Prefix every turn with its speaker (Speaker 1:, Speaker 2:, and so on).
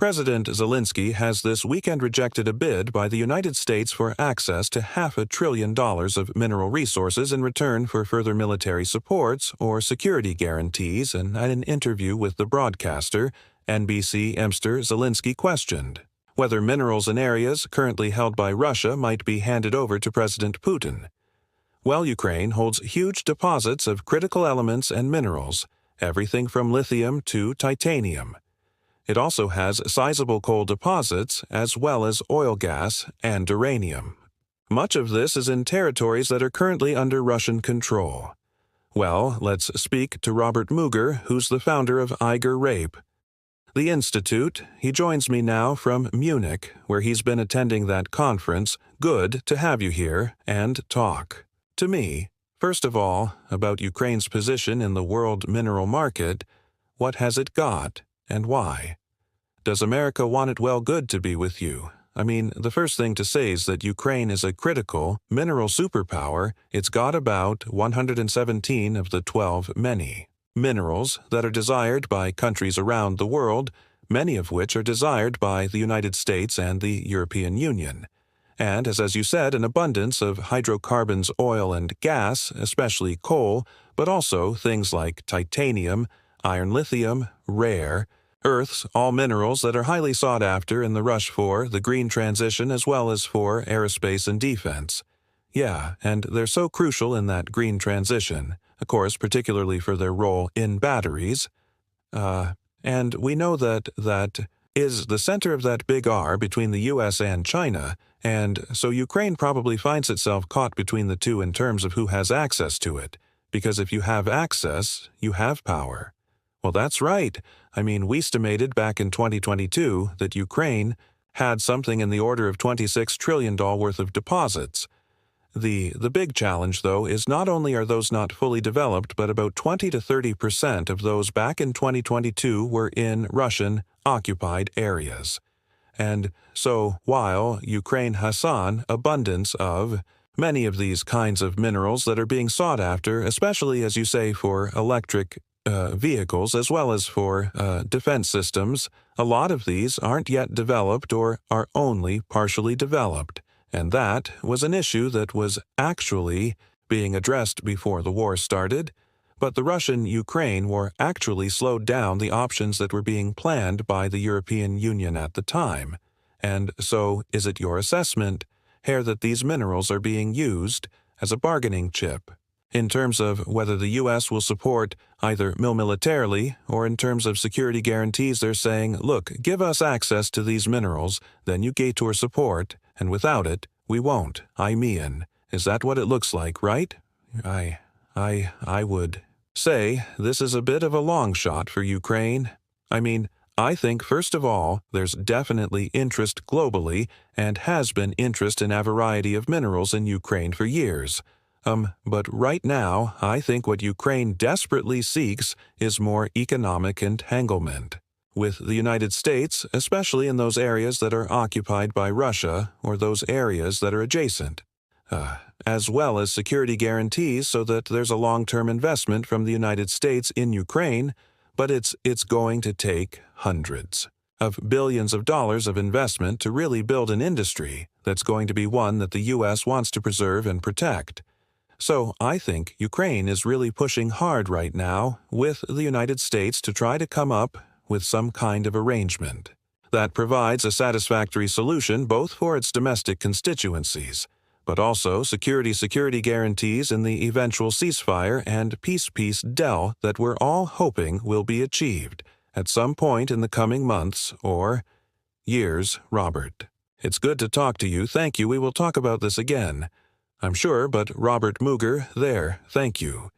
Speaker 1: President Zelensky has this weekend rejected a bid by the United States for access to $500 billion of mineral resources in return for further military supports or security guarantees, and in an interview with the broadcaster, NBC Mr. Zelensky questioned whether minerals in areas currently held by Russia might be handed over to President Putin. Well, Ukraine holds huge deposits of critical elements and minerals, everything from lithium to titanium. It also has sizable coal deposits as well as oil gas and uranium. Much of this is in territories that are currently under Russian control. Well, let's speak to Robert Muger, who's the founder of Eiger Rape, the Institute. He joins me now from Munich, where he's been attending that conference. Good to have you here and talk. To me, first of all, about Ukraine's position in the world mineral market. What has it got, and why? Does America want it well good to be with you? I mean, the first thing to say is that Ukraine is a critical mineral superpower. It's got about 117 of the 12 many minerals that are desired by countries around the world, many of which are desired by the United States and the European Union. And as you said, an abundance of hydrocarbons, oil and gas, especially coal, but also things like titanium, iron, lithium, rare earths, all minerals that are highly sought after in the rush for the green transition as well as for aerospace and defense. Yeah, and they're so crucial in that green transition, of course, particularly for their role in batteries. And we know that is the center of that big R between the U.S. and China, and so Ukraine probably finds itself caught between the two in terms of who has access to it, because if you have access, you have power. Well, that's right. I mean, we estimated back in 2022 that Ukraine had something in the order of $26 trillion worth of deposits. The big challenge, though, is not only are those not fully developed, but about 20 to 30% of those back in 2022 were in Russian-occupied areas. And so, while Ukraine has an abundance of many of these kinds of minerals that are being sought after, especially, as you say, for electric vehicles as well as for defense systems, a lot of these aren't yet developed or are only partially developed. And that was an issue that was actually being addressed before the war started, but the Russian-Ukraine war actually slowed down the options that were being planned by the European Union at the time. And so, is it your assessment, Herr, that these minerals are being used as a bargaining chip, in terms of whether the U.S. will support either militarily or in terms of security guarantees? They're saying, look, give us access to these minerals, then you get our support, and without it, we won't. I mean, is that what it looks like, right? I would say this is a bit of a long shot for Ukraine. I mean, I think, first of all, there's definitely interest globally and has been interest in a variety of minerals in Ukraine for years. But right now, I think what Ukraine desperately seeks is more economic entanglement with the United States, especially in those areas that are occupied by Russia or those areas that are adjacent, as well as security guarantees so that there's a long-term investment from the United States in Ukraine, but it's going to take hundreds of billions of dollars of investment to really build an industry that's going to be one that the U.S. wants to preserve and protect. So I think Ukraine is really pushing hard right now with the United States to try to come up with some kind of arrangement that provides a satisfactory solution both for its domestic constituencies, but also security guarantees in the eventual ceasefire and peace deal that we're all hoping will be achieved at some point in the coming months or years. Robert, it's good to talk to you. Thank you. We will talk about this again, I'm sure, but Robert Muger there, thank you.